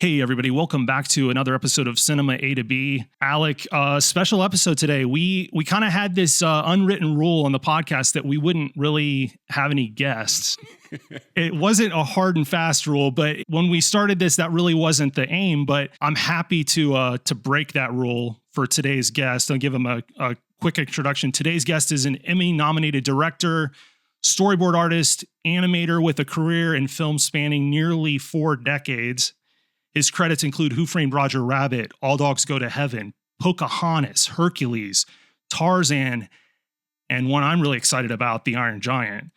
Hey, everybody. Welcome back to another episode of Cinema A to B. Alec, special episode today. We kind of had this unwritten rule on the podcast that we wouldn't really have any guests. It wasn't a hard and fast rule, but when we started this, that really wasn't the aim. But I'm happy to break that rule for today's guest. I'll give him a quick introduction. Today's guest is an Emmy-nominated director, storyboard artist, animator with a career in film spanning nearly 4 decades. His credits include Who Framed Roger Rabbit, All Dogs Go to Heaven, Pocahontas, Hercules, Tarzan, and one I'm really excited about, The Iron Giant.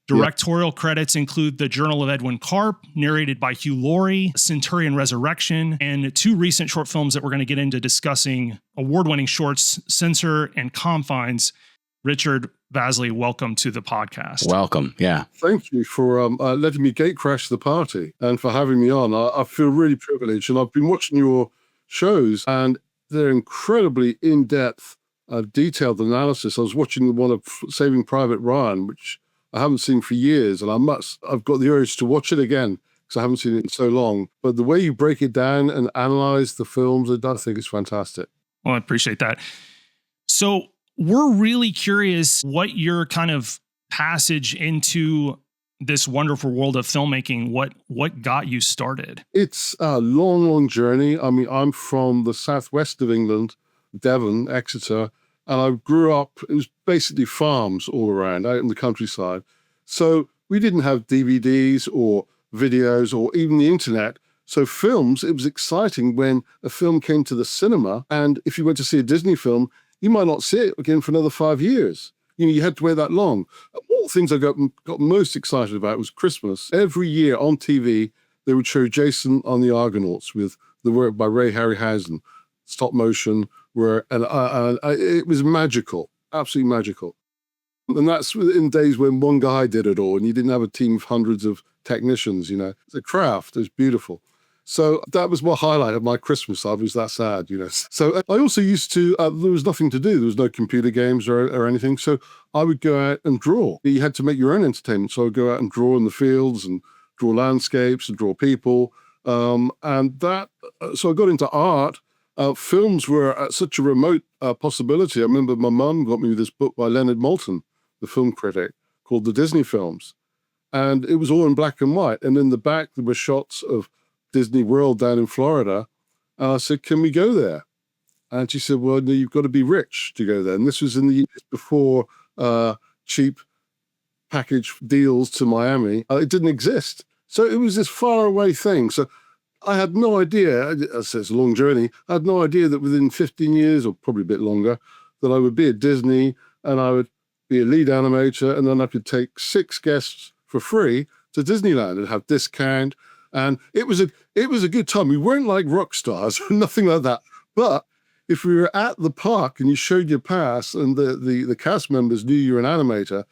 Directorial credits include The Journal of Edwin Karp, narrated by Hugh Laurie, Centurion Resurrection, and 2 recent short films that we're going to get into discussing, award-winning shorts, Censure and Confines. Richard Bazley, welcome to the podcast. Welcome, yeah. Thank you for letting me gate crash the party and for having me on. I feel really privileged, and I've been watching your shows, and they're incredibly in-depth, detailed analysis. I was watching the one of Saving Private Ryan, which I haven't seen for years, and I've got the urge to watch it again because I haven't seen it in so long. But the way you break it down and analyze the films, I think it's fantastic. Well, I appreciate that. So we're really curious what your kind of passage into this wonderful world of filmmaking, what got you started? It's a long, long journey. I mean, I'm from the southwest of England, Devon, Exeter, and I grew up, it was basically farms all around, out in the countryside. So we didn't have DVDs or videos or even the internet. So films, it was exciting when a film came to the cinema, and if you went to see a Disney film, you might not see it again for another 5 years. You had to wait that long. All the things I got most excited about was Christmas. Every year on TV, they would show Jason on the Argonauts with the work by Ray Harryhausen, stop motion, it was magical, absolutely magical. And that's in days when one guy did it all and you didn't have a team of hundreds of technicians, It's a craft, it was beautiful. So that was my highlight of my Christmas. I was that sad, So I also used to, there was nothing to do. There was no computer games or anything. So I would go out and draw. You had to make your own entertainment. So I'd go out and draw in the fields and draw landscapes and draw people. So I got into art. Films were such a remote possibility. I remember my mum got me this book by Leonard Maltin, the film critic, called The Disney Films. And it was all in black and white. And in the back, there were shots of Disney World down in Florida. And I said, can we go there? And she said, well, no, you've got to be rich to go there. And this was in the years before cheap package deals to Miami. It didn't exist. So it was this far away thing. So I had no idea, it's a long journey, I had no idea that within 15 years, or probably a bit longer, that I would be at Disney and I would be a lead animator, and then I could take 6 guests for free to Disneyland and have discount. And it was a good time. We weren't like rock stars, nothing like that. But if we were at the park and you showed your pass and the cast members knew you were an animator,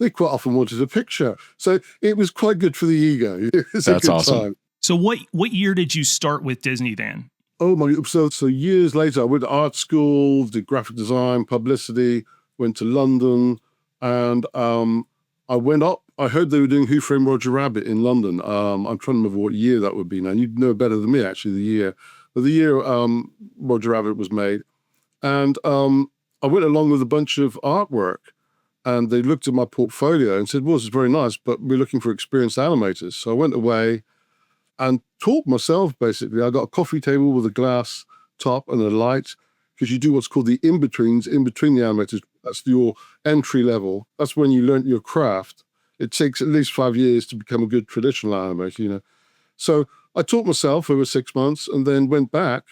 they quite often wanted a picture. So it was quite good for the ego. It was That's a good awesome. time. So what year did you start with Disney then? Oh my! So years later, I went to art school, did graphic design, publicity, went to London, and I went up. I heard they were doing Who Framed Roger Rabbit in London. I'm trying to remember what year that would be now. You'd know better than me, actually, the year. But the year Roger Rabbit was made. And I went along with a bunch of artwork, and they looked at my portfolio and said, well, this is very nice, but we're looking for experienced animators. So I went away and taught myself, basically. I got a coffee table with a glass top and a light, because you do what's called the in-betweens, in between the animators. That's your entry level. That's when you learn your craft. It takes at least 5 years to become a good traditional animator, So I taught myself over 6 months and then went back.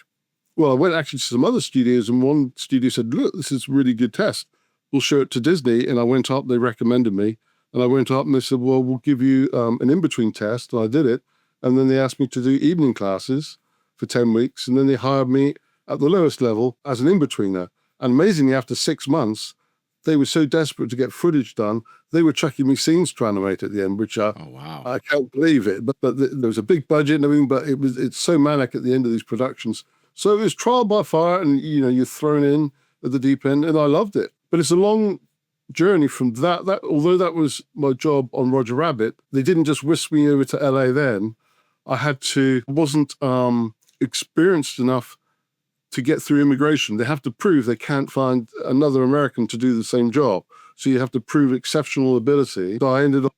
Well, I went actually to some other studios, and one studio said, look, this is a really good test. We'll show it to Disney. And I went up, they recommended me. And I went up and they said, well, we'll give you an in-between test. And I did it. And then they asked me to do evening classes for 10 weeks. And then they hired me at the lowest level as an in-betweener. And amazingly, after 6 months, they were so desperate to get footage done, they were chucking me scenes to animate at the end, which Oh, wow. I can't believe it. But there was a big budget and everything, but it's so manic at the end of these productions. So it was trial by fire, and you're thrown in at the deep end, and I loved it. But it's a long journey from that. Although that was my job on Roger Rabbit, they didn't just whisk me over to LA then. wasn't experienced enough to get through immigration. They have to prove they can't find another American to do the same job. So you have to prove exceptional ability. So I ended up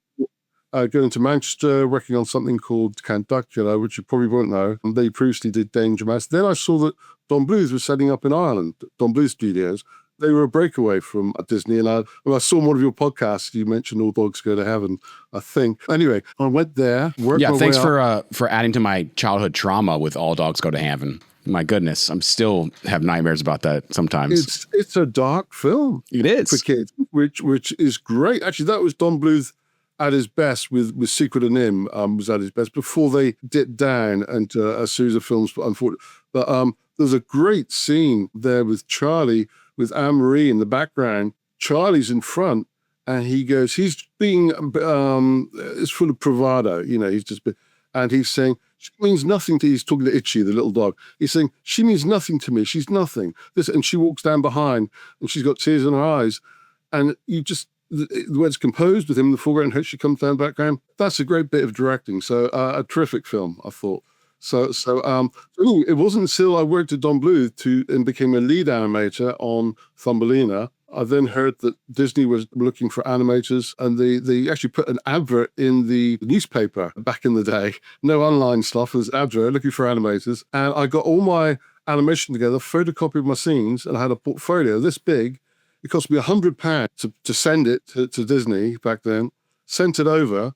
going to Manchester, working on something called Count Duckula, which you probably won't know. And they previously did Danger Mouse. Then I saw that Don Bluth was setting up in Ireland, Don Bluth Studios. They were a breakaway from Disney. And I saw one of your podcasts. You mentioned All Dogs Go to Heaven, I think. Anyway, I went there. Thanks for adding to my childhood trauma with All Dogs Go to Heaven. My goodness, I'm still have nightmares about that sometimes. It's a dark film. It is. For kids, which is great. Actually, that was Don Bluth at his best with Secret of Nim, was at his best before they dipped down into a series of films. Unfortunately, but there's a great scene there with Charlie, with Anne-Marie in the background. Charlie's in front, and he's being it's full of bravado. And he's saying, she means nothing to, he's talking to Itchy, the little dog. He's saying, she means nothing to me. She's nothing. And she walks down behind, and she's got tears in her eyes. And the way it's composed with him in the foreground, and she comes down the background, that's a great bit of directing. So a terrific film, I thought. So it wasn't until I worked at Don Bluth and became a lead animator on Thumbelina. I then heard that Disney was looking for animators, and they actually put an advert in the newspaper back in the day. No online stuff, it was an advert looking for animators. And I got all my animation together, photocopied my scenes, and I had a portfolio this big. It cost me £100 to send it to Disney back then, sent it over,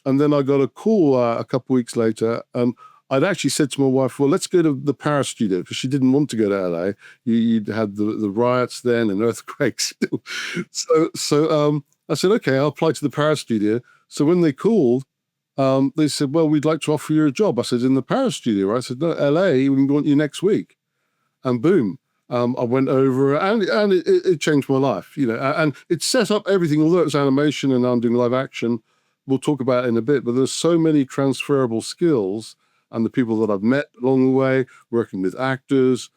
and then I got a call a couple of weeks later, and I'd actually said to my wife, well, let's go to the Paris studio, because she didn't want to go to LA. You'd had the riots then and earthquakes. So I said, okay, I'll apply to the Paris studio. So when they called, they said, well, we'd like to offer you a job. I said, in the Paris studio? I said, no, LA, we want you next week. And boom. I went over, and it changed my life, and it set up everything. Although it's animation and I'm doing live action, we'll talk about it in a bit, but there's so many transferable skills, and the people that I've met along the way, working with actors,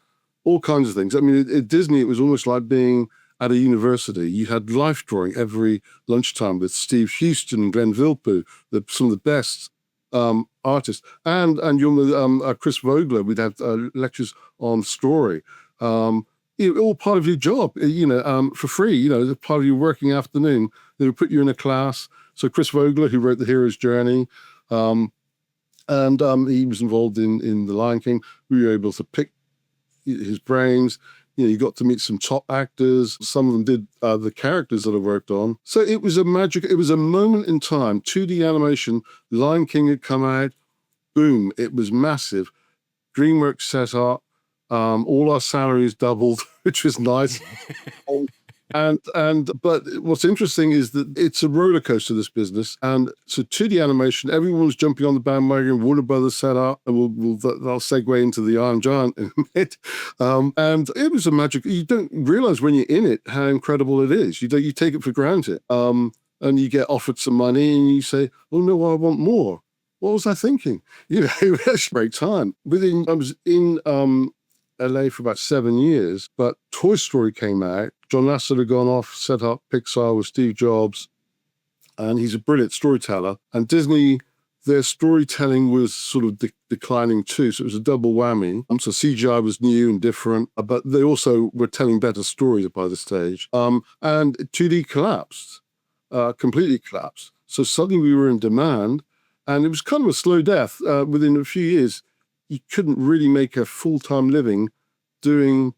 all kinds of things. I mean, at Disney, it was almost like being at a university. You had life drawing every lunchtime with Steve Houston and Glenn Vilppu, some of the best artists, and Chris Vogler. We'd have lectures on story. All part of your job, for free, part of your working afternoon. They would put you in a class. So Chris Vogler, who wrote The Hero's Journey, and he was involved in The Lion King. We were able to pick his brains. You got to meet some top actors. Some of them did the characters that I worked on. So it was a moment in time. 2D animation, Lion King had come out. Boom, it was massive. DreamWorks set up. All our salaries doubled, which was nice. But what's interesting is that it's a roller coaster, this business. And so 2D animation, everyone was jumping on the bandwagon. Warner Brothers set up, and they'll segue into the Iron Giant in a minute. And it was a magic. You don't realize when you're in it how incredible it is. You take it for granted. And you get offered some money, and you say, "Oh no, I want more." What was I thinking? It was a great time. I was in LA for about 7 years, but Toy Story came out. John Lasseter had gone off, set up Pixar with Steve Jobs, and he's a brilliant storyteller. And Disney, their storytelling was sort of declining too, so it was a double whammy. So CGI was new and different, but they also were telling better stories by this stage. And 2D collapsed, completely collapsed. So suddenly we were in demand, and it was kind of a slow death. Within a few years, you couldn't really make a full-time living doing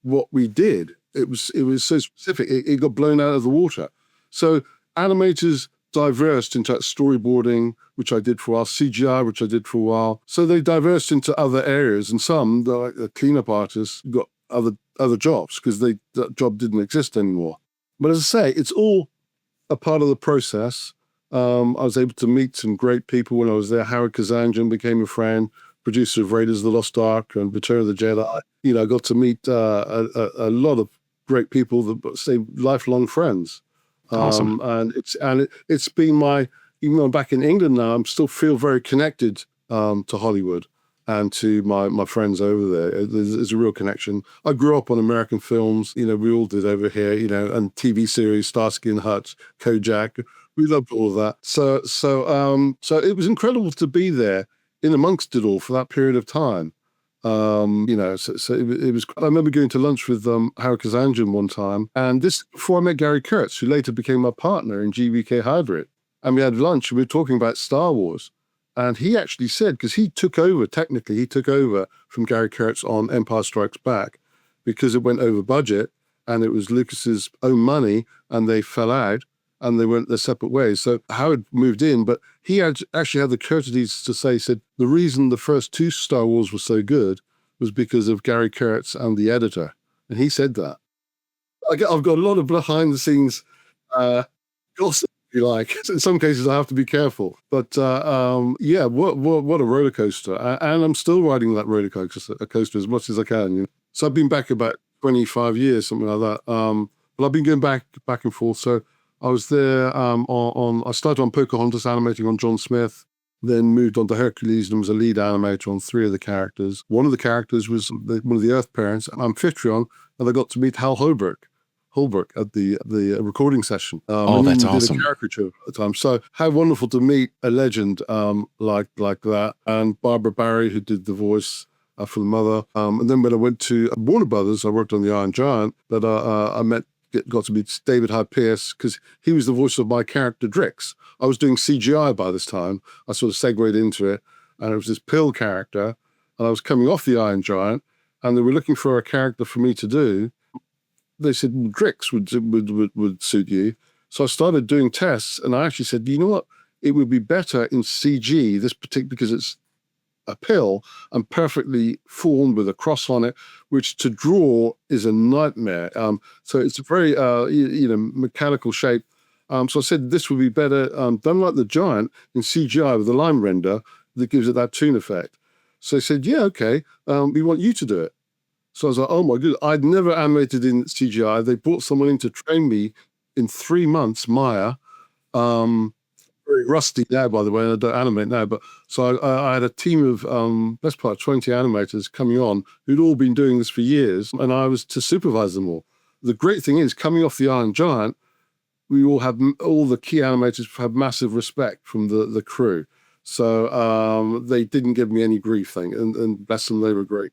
what we did. It was so specific. It got blown out of the water. So animators diversed into storyboarding, which I did for a while, CGI, which I did for a while. So they diversed into other areas, and some, like the cleanup artists, got other jobs because that job didn't exist anymore. But as I say, it's all a part of the process. I was able to meet some great people when I was there. Howard Kazanjian became a friend, producer of Raiders of the Lost Ark and Return of the Jedi. I got to meet a lot of great people that stay lifelong friends. Awesome. And it's been even though I'm back in England now, I still feel very connected to Hollywood and to my friends over there. There's a real connection. I grew up on American films, we all did over here, and TV series, Starsky and Hutch, Kojak. We loved all of that. So it was incredible to be there in amongst it all for that period of time. So it was. I remember going to lunch with Hercules one time, and this before I met Gary Kurtz, who later became my partner in GVK Hybrid. And we had lunch, and we were talking about Star Wars. And he actually said, because he took over from Gary Kurtz on Empire Strikes Back, because it went over budget, and it was Lucas's own money, and they fell out, and they went their separate ways. So Howard moved in, but he actually had the courtesy to say, he said, the reason the first 2 Star Wars were so good was because of Gary Kurtz and the editor. And he said that. I've got a lot of behind-the-scenes gossip, if you like. In some cases, I have to be careful. But yeah, what a roller coaster. And I'm still riding that roller coaster as much as I can. You know? So I've been back about 25 years, something like that. But I've been going back and forth. So I was there I started on Pocahontas animating on John Smith, then moved on to Hercules and was a lead animator on 3 of the characters. One of the characters was one of the Earth parents, Amphitryon, and I got to meet Hal Holbrook at the recording session. That's awesome. Did a caricature at the time. So how wonderful to meet a legend like that. And Barbara Barry, who did the voice for the mother. And then when I went to Warner Brothers, I worked on The Iron Giant, but I got to meet David Hyde Pierce because he was the voice of my character Drix. I was doing CGI by this time. I sort of segued into it, and it was this pill character, and I was coming off the Iron Giant, and they were looking for a character for me to do. They said, well, Drix would suit you. So I started doing tests, and I actually said, you know what? It would be better in CG, this particular, because it's a pill and perfectly formed with a cross on it, which to draw is a nightmare. So it's a very, mechanical shape. So I said this would be better done like the Giant in CGI with a line render that gives it that toon effect. So they said, yeah, okay, we want you to do it. So I was like, oh my goodness, I'd never animated in CGI. They brought someone in to train me in 3 months, Maya. Very rusty now, by the way, and I don't animate now. But so I had a team of best part 20 animators coming on who'd all been doing this for years, and I was to supervise them all. The great thing is, coming off the Iron Giant, all the key animators have massive respect from the crew. So they didn't give me any grief thing, and bless them, they were great.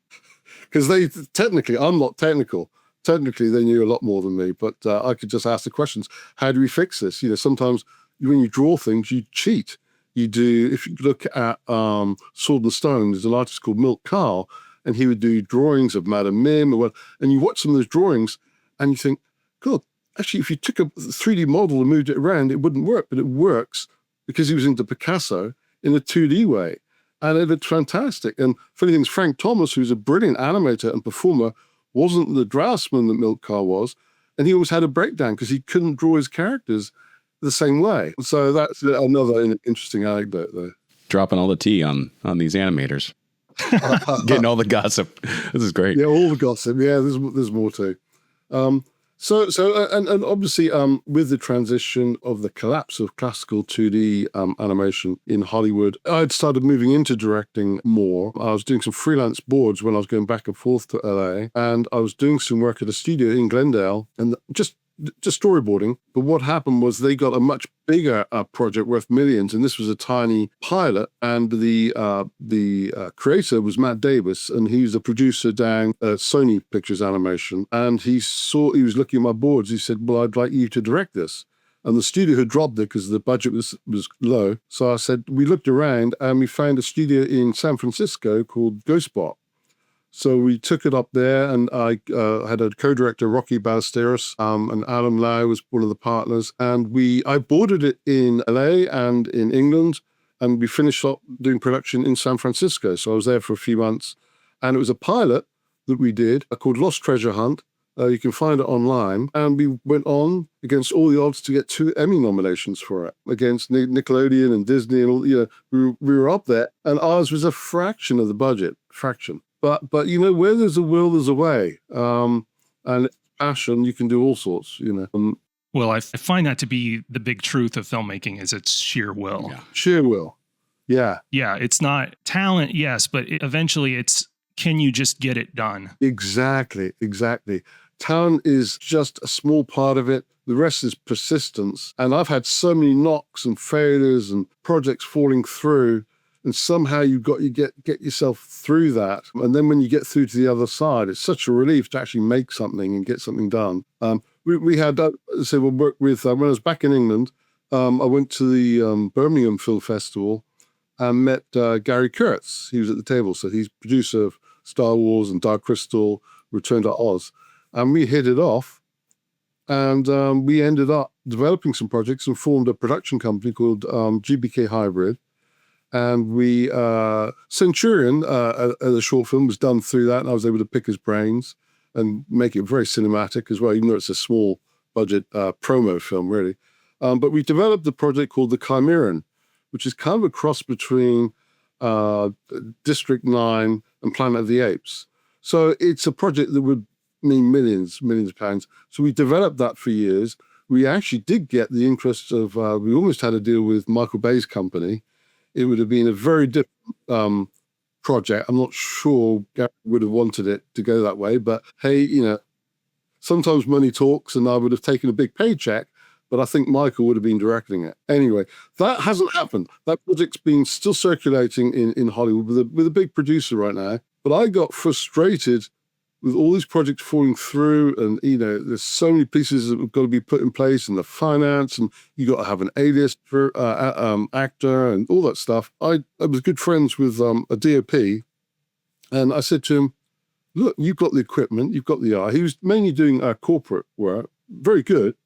Because I'm not technical. Technically, they knew a lot more than me, but I could just ask the questions. How do we fix this? You know, sometimes when you draw things, you cheat. You do, if you look at Sword and Stone, there's an artist called Milt Kahl, and he would do drawings of Madame Mim, and you watch some of those drawings, and you think, God, actually, if you took a 3D model and moved it around, it wouldn't work, but it works because he was into Picasso in a 2D way. And it looked fantastic. And funny thing is, Frank Thomas, who's a brilliant animator and performer, wasn't the draftsman that Milt Kahl was, and he always had a breakdown because he couldn't draw his characters the same way. So that's another interesting anecdote there. Dropping all the tea on these animators. Getting all the gossip. This is great. Yeah, all the gossip. Yeah, there's more too. So obviously with the transition of the collapse of classical 2D animation in Hollywood, I'd started moving into directing more. I was doing some freelance boards when I was going back and forth to LA, and I was doing some work at a studio in Glendale, and just storyboarding. But what happened was they got a much bigger project worth millions, and this was a tiny pilot. And the creator was Matt Davis, and he was the producer down at Sony Pictures Animation. And he was looking at my boards. He said, "Well, I'd like you to direct this." And the studio had dropped it because the budget was low. So I said, we looked around and we found a studio in San Francisco called Ghostbot. So we took it up there, and I had a co-director, Rocky Ballesteros, and Alan Lau was one of the partners. And I boarded it in LA and in England, and we finished up doing production in San Francisco. So I was there for a few months, and it was a pilot that we did called Lost Treasure Hunt. You can find it online. And we went on against all the odds to get 2 Emmy nominations for it, against Nickelodeon and Disney, and all. You know, we were up there, and ours was a fraction of the budget, fraction. But you know, where there's a will, there's a way. And passion, you can do all sorts, you know. Well, I find that to be the big truth of filmmaking is its sheer will. Yeah. Sheer will. Yeah. Yeah, it's not talent, yes, but eventually it's, can you just get it done? Exactly. Talent is just a small part of it. The rest is persistence. And I've had so many knocks and failures and projects falling through And somehow you get yourself through that. And then when you get through to the other side, it's such a relief to actually make something and get something done. We had, we'll work with, when I was back in England, I went to the Birmingham Film Festival and met Gary Kurtz. He was at the table. So he's producer of Star Wars and Dark Crystal, Return to Oz. And we hit it off. And we ended up developing some projects and formed a production company called GBK Hybrid. And we, Centurion, a short film was done through that. And I was able to pick his brains and make it very cinematic as well, even though it's a small budget promo film, really. But we developed a project called The Chimeran, which is kind of a cross between District 9 and Planet of the Apes. So it's a project that would mean millions of pounds. So we developed that for years. We actually did get the interest of, we almost had a deal with Michael Bay's company. It would have been a very different project. I'm not sure Gary would have wanted it to go that way, but hey, sometimes money talks, and I would have taken a big paycheck, but I think Michael would have been directing it. Anyway, that hasn't happened. That project's been still circulating in Hollywood with a big producer right now. But I got frustrated with all these projects falling through, and there's so many pieces that have got to be put in place, and the finance, and you got to have an A-list for actor and all that stuff. I was good friends with a DOP, and I said to him, "Look, you've got the equipment, you've got the eye." He was mainly doing corporate work, very good,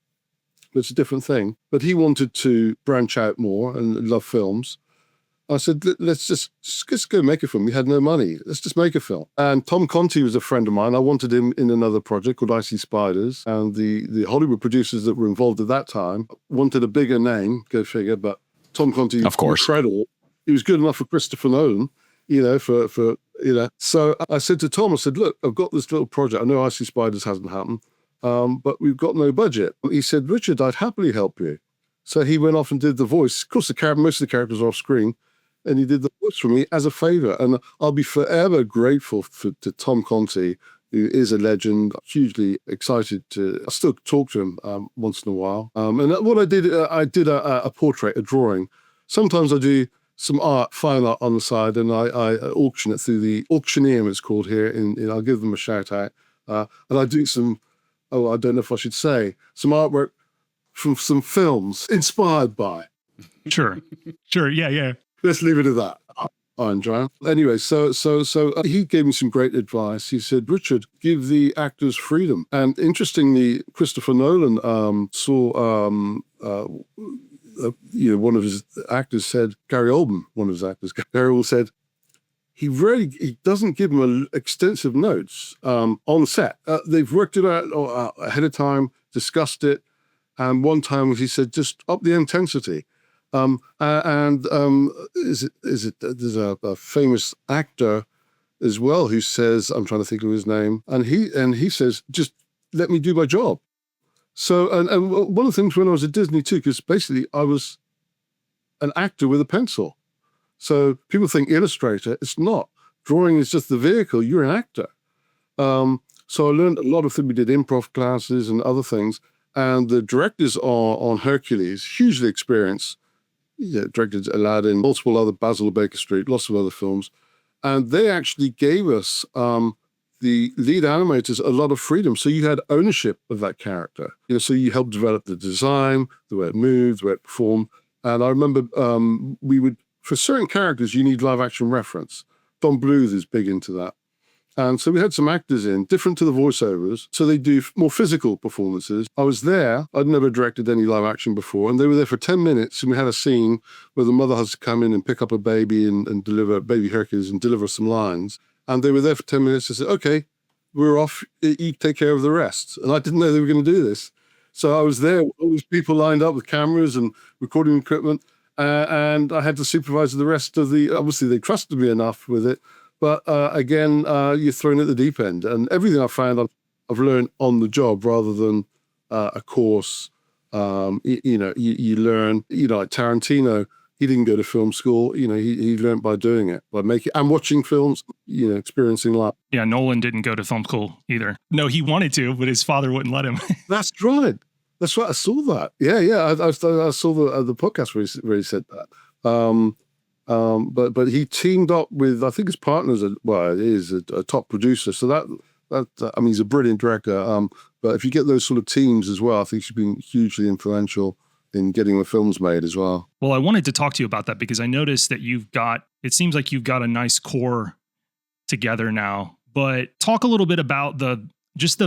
but it's a different thing. But he wanted to branch out more and love films. I said, let's just go make a film. We had no money. Let's just make a film. And Tom Conti was a friend of mine. I wanted him in another project called Icy Spiders. And the Hollywood producers that were involved at that time wanted a bigger name, go figure. But Tom Conti, of course, incredible. He was good enough for Christopher Nolan, So I said to Tom, I said, look, I've got this little project. I know Icy Spiders hasn't happened, but we've got no budget. He said, Richard, I'd happily help you. So he went off and did the voice. Of course, most of the characters are off screen. And he did the voice for me as a favor. And I'll be forever grateful to Tom Conti, who is a legend, hugely excited I still talk to him once in a while. And what I did a portrait, a drawing. Sometimes I do some fine art on the side, and I auction it through the Auctioneer, it's called here. I'll give them a shout out. And I do some, I don't know if I should say, some artwork from some films inspired by. Sure, yeah. Let's leave it at that. I enjoy it. Anyway, so he gave me some great advice. He said, Richard, give the actors freedom. And interestingly, Christopher Nolan saw, one of his actors said, Gary Oldman, one of his actors, Gary Oldman said, he doesn't give them extensive notes on set. They've worked it out ahead of time, discussed it. And one time he said, just up the intensity. There's a famous actor as well who says, I'm trying to think of his name, and he says, just let me do my job. So, and one of the things when I was at Disney too, because basically I was an actor with a pencil. So people think illustrator, it's not. Drawing is just the vehicle, you're an actor. So I learned a lot of things. We did improv classes and other things, and the directors on Hercules, hugely experienced. Directed Aladdin, multiple other Basil Baker Street, lots of other films. And they actually gave us, the lead animators, a lot of freedom. So you had ownership of that character. So you helped develop the design, the way it moved, the way it performed. And I remember for certain characters, you need live action reference. Don Bluth is big into that. And so we had some actors in, different to the voiceovers. So they do more physical performances. I was there. I'd never directed any live action before. And they were there for 10 minutes. And we had a scene where the mother has to come in and pick up a baby and deliver, baby Hercules, and deliver some lines. And they were there for 10 minutes. I said, okay, we're off. You take care of the rest. And I didn't know they were going to do this. So I was there, all these people lined up with cameras and recording equipment. And I had to supervise the rest of obviously they trusted me enough with it. But again, you're thrown at the deep end. And everything I found I've learned on the job rather than a course. You learn, like Tarantino, he didn't go to film school. He learned by doing it, by making and watching films, experiencing life. Yeah, Nolan didn't go to film school either. No, he wanted to, but his father wouldn't let him. That's right. That's right. I saw that. Yeah. I saw the podcast where he said that. But he teamed up with, I think his partner's a top producer. So I mean, he's a brilliant director. But if you get those sort of teams as well, I think she's been hugely influential in getting the films made as well. Well, I wanted to talk to you about that because I noticed that it seems like you've got a nice core together now, but talk a little bit about the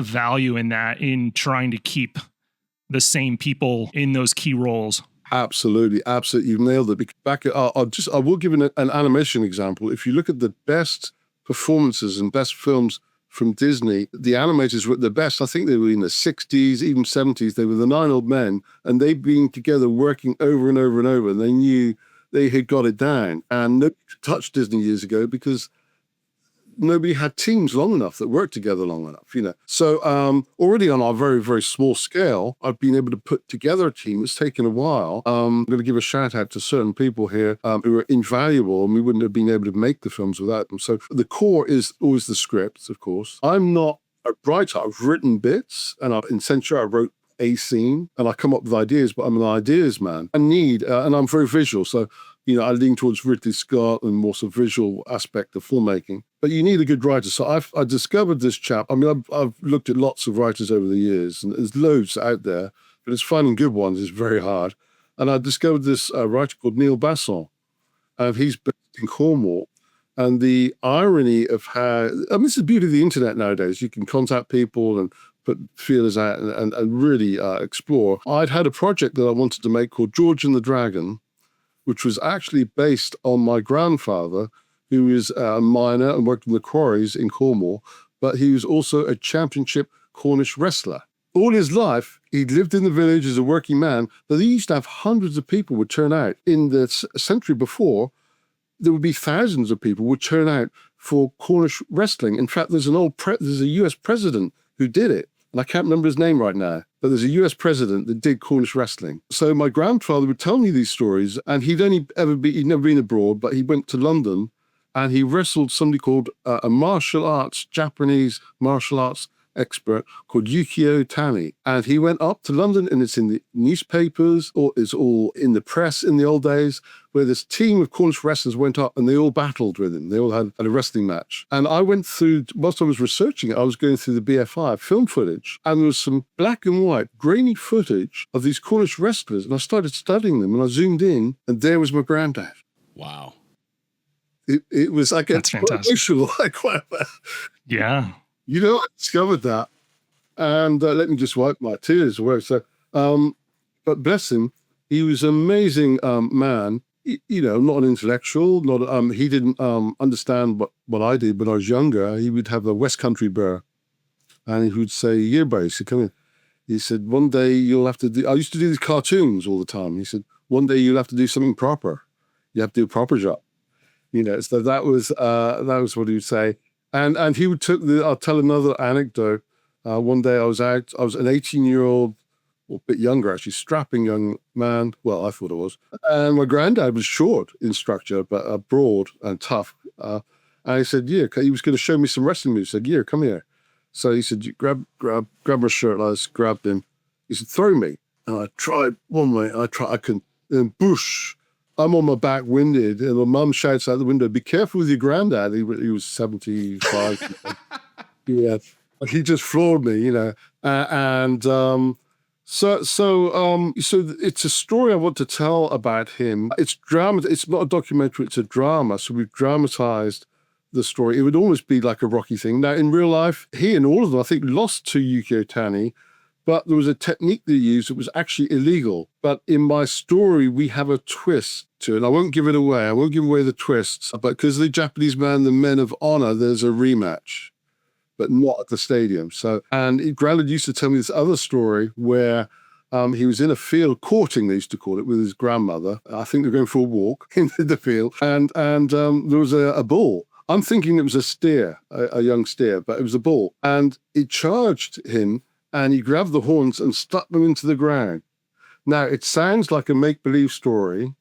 value in that, in trying to keep the same people in those key roles. Absolutely. You've nailed it. I will give an animation example. If you look at the best performances and best films from Disney, the animators were the best. I think they were in the 60s, even 70s. They were the 9 old men, and they'd been together working over and over and over, and they knew they had got it down. And nobody touched Disney years ago because nobody had teams long enough that worked together long enough, you know. So already on our very, very small scale, I've been able to put together a team. It's taken a while. I'm going to give a shout out to certain people here who are invaluable, and we wouldn't have been able to make the films without them. So the core is always the scripts, of course. I'm not a writer. I've written bits, and in Censure, I wrote a scene, and I come up with ideas, but I'm an ideas man. And I'm very visual, so you know, I lean towards Ridley Scott and more sort of visual aspect of filmmaking. But you need a good writer. So I discovered this chap. I mean, I've looked at lots of writers over the years, and there's loads out there, but it's finding good ones is very hard. And I discovered this writer called Neil Basson, and he's based in Cornwall. And the irony of how, I mean, this is the beauty of the internet nowadays. You can contact people and put feelers out and really explore. I'd had a project that I wanted to make called George and the Dragon, which was actually based on my grandfather, who was a miner and worked in the quarries in Cornwall, but he was also a championship Cornish wrestler. All his life, he lived in the village as a working man, but they used to have hundreds of people would turn out. In the century before, there would be thousands of people would turn out for Cornish wrestling. In fact, there's a US president who did it, and I can't remember his name right now, but there's a US president that did Cornish wrestling. So my grandfather would tell me these stories, and he'd never been abroad, but he went to London and he wrestled somebody called a Japanese martial arts expert called Yukio Tani. And he went up to London, and it's in the newspapers, or it's all in the press in the old days, where this team of Cornish wrestlers went up and they all battled with him. They all had a wrestling match. And I went through, whilst I was researching it, I was going through the BFI film footage, and there was some black and white, grainy footage of these Cornish wrestlers. And I started studying them, and I zoomed in, and there was my granddad. Wow. It was like That's fantastic. Yeah. You know, I discovered that, and let me just wipe my tears away. So, but bless him, he was an amazing man. You know, not an intellectual. He didn't understand what I did when I was younger. He would have a West Country burr, and he would say, "Yeah, boy," he said, "Come in." He said, "One day you'll have to do." I used to do these cartoons all the time. He said, "One day you'll have to do something proper. You have to do a proper job." You know, so that was what he would say. And he would I'll tell another anecdote. One day I was an 18-year-old, or a bit younger actually, strapping young man. Well, I thought I was. And my granddad was short in structure, but broad and tough. And he said, "Yeah," he was going to show me some wrestling moves. He said, "Yeah, come here." So he said, grab my shirt. I just grabbed him. He said, "Throw me." And I tried one way. I couldn't. And boosh. I'm on my back, winded, and my mum shouts out the window, "Be careful with your granddad." He was 75. Yeah, he just floored me, you know. So it's a story I want to tell about him. It's drama. It's not a documentary. It's a drama. So we've dramatized the story. It would almost be like a Rocky thing. Now, in real life, he and all of them, I think, lost to Yukio Tani. But there was a technique they used that was actually illegal. But in my story, we have a twist to it. And I won't give it away. I won't give away the twists. But because of the Japanese man, the Men of Honor, there's a rematch, but not at the stadium. So, and Grandad used to tell me this other story where he was in a field courting, they used to call it, with his grandmother. I think they're going for a walk in the field. And there was a bull. I'm thinking it was a steer, a young steer, but it was a bull. And it charged him, and he grabbed the horns and stuck them into the ground. Now, it sounds like a make-believe story,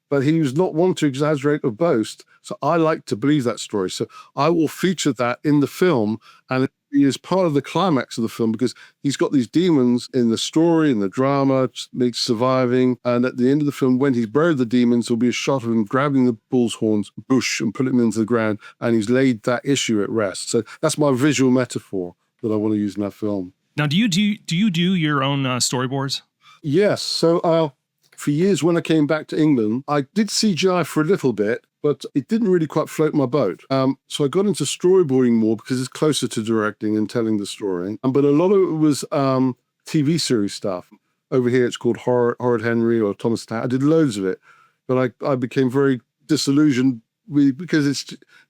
but he was not one to exaggerate or boast. So I like to believe that story. So I will feature that in the film, and is part of the climax of the film because he's got these demons in the story, in the drama, makes surviving. And at the end of the film, when he's buried the demons, there'll be a shot of him grabbing the bull's horns bush and putting them into the ground. And he's laid that issue at rest. So that's my visual metaphor that I want to use in that film. Now, do you do your own storyboards? Yes. So for years when I came back to England, I did CGI for a little bit, but it didn't really quite float my boat. So I got into storyboarding more because it's closer to directing and telling the story. But a lot of it was TV series stuff. Over here, it's called Horrid Henry or Thomas Tank. I did loads of it, but I became very disillusioned because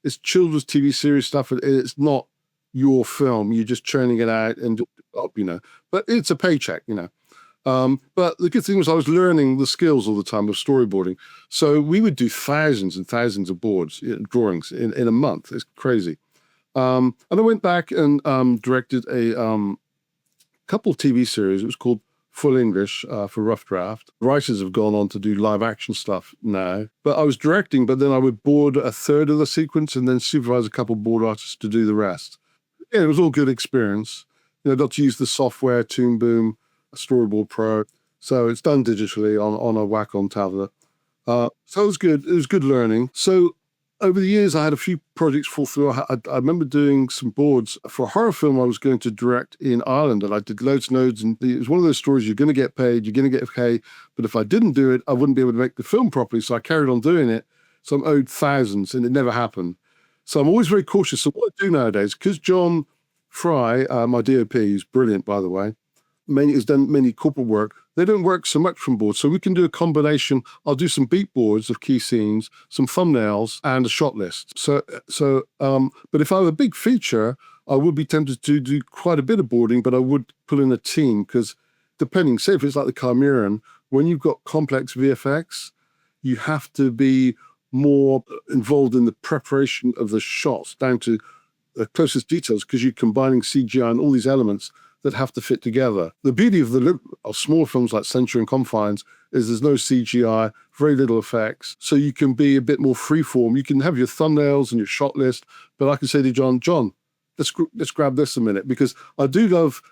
it's children's TV series stuff. And it's not your film. You're just churning it out and up, But it's a paycheck, But the good thing was I was learning the skills all the time of storyboarding. So we would do thousands and thousands of boards, drawings in a month. It's crazy. And I went back and directed a couple of TV series. It was called Full English for Rough Draft. Writers have gone on to do live action stuff now. But I was directing, but then I would board a third of the sequence and then supervise a couple of board artists to do the rest. Yeah, it was all good experience. I got to use the software, Toon Boom, Storyboard Pro. So it's done digitally on a Wacom tablet. So it was good. It was good learning. So over the years, I had a few projects fall through. I remember doing some boards for a horror film I was going to direct in Ireland, and I did loads and loads. And it was one of those stories, you're going to get paid, you're going to get paid. But if I didn't do it, I wouldn't be able to make the film properly. So I carried on doing it. So I'm owed thousands, and it never happened. So I'm always very cautious. So what I do nowadays, because John Fry, my DOP, who's brilliant, by the way, has done many corporate work. They don't work so much from boards. So we can do a combination. I'll do some beat boards of key scenes, some thumbnails, and a shot list. But if I have a big feature, I would be tempted to do quite a bit of boarding, but I would pull in a team because depending, say if it's like the Chimeran, when you've got complex VFX, you have to be more involved in the preparation of the shots down to the closest details because you're combining CGI and all these elements that have to fit together. The beauty of small films like Censure and Confines is there's no CGI, very little effects, so you can be a bit more freeform. You can have your thumbnails and your shot list, but I can say to John, let's grab this a minute, because I do love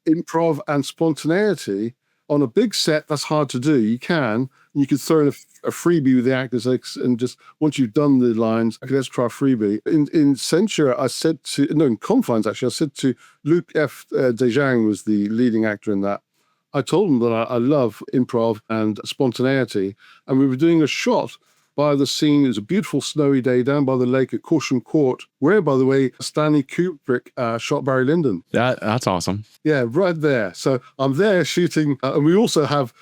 improv and spontaneity. On a big set, that's hard to do. You can throw in a freebie with the actors and just, once you've done the lines, okay, let's try a freebie. In Censure, in Confines, actually, I said to Luc F. Dejang, was the leading actor in that. I told him that I love improv and spontaneity. And we were doing a shot by the scene. It was a beautiful snowy day down by the lake at Corsham Court, where, by the way, Stanley Kubrick shot Barry Lyndon. That's awesome. Yeah, right there. So I'm there shooting, and we also have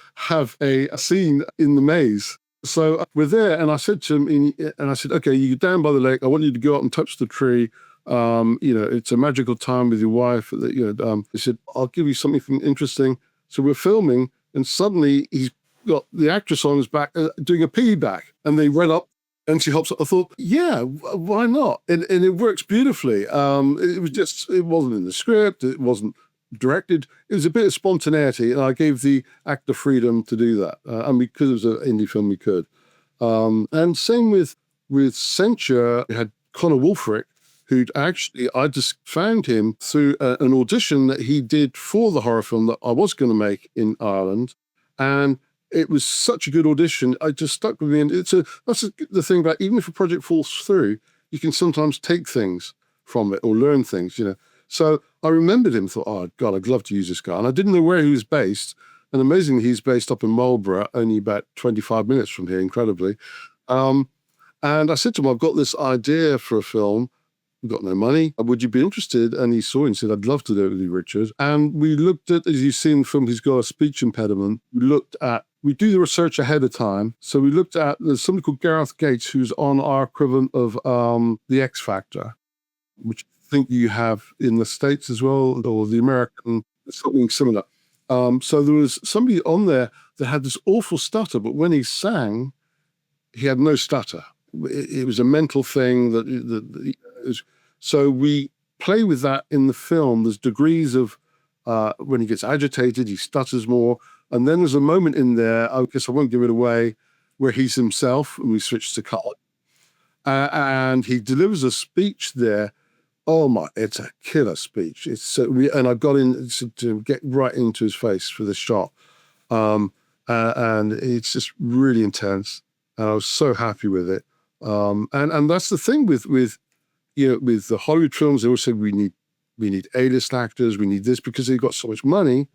a scene in the maze. So we're there, and I said to him, okay, you're down by the lake. I want you to go up and touch the tree. It's a magical time with your wife. He said, I'll give you something interesting. So we're filming, and suddenly he's got the actress on his back doing a piggyback, and they went up and she hops up. I thought, yeah, why not? And it works beautifully. It wasn't in the script. It wasn't directed. It was a bit of spontaneity, and I gave the actor freedom to do that. And because it was an indie film, we could. And same with Censure, we had Conor Wulfric, I just found him through an audition that he did for the horror film that I was going to make in Ireland. And it was such a good audition. I just stuck with me. And that's the thing about, even if a project falls through, you can sometimes take things from it or learn things, So I remembered him, thought, oh, God, I'd love to use this guy. And I didn't know where he was based. And amazingly, he's based up in Marlborough, only about 25 minutes from here, incredibly. And I said to him, I've got this idea for a film. We've got no money. Would you be interested? And he saw it and said, I'd love to do it with you, Richard. And we looked at, as you see in the film, he's got a speech impediment. We do the research ahead of time. So we looked at, there's somebody called Gareth Gates, who's on our equivalent of The X Factor, which I think you have in the States as well, or the American, something similar. So there was somebody on there that had this awful stutter, but when he sang, he had no stutter. It was a mental thing so we play with that in the film. There's degrees of when he gets agitated, he stutters more. And then there's a moment in there, I guess I won't give it away, where he's himself, and we switch to color. And he delivers a speech there, Oh my, it's a killer speech. It's so, and I got in to get right into his face for the shot. And it's just really intense. And I was so happy with it. And that's the thing with the Hollywood films. They always say we need A-list actors. We need this because they've got so much money.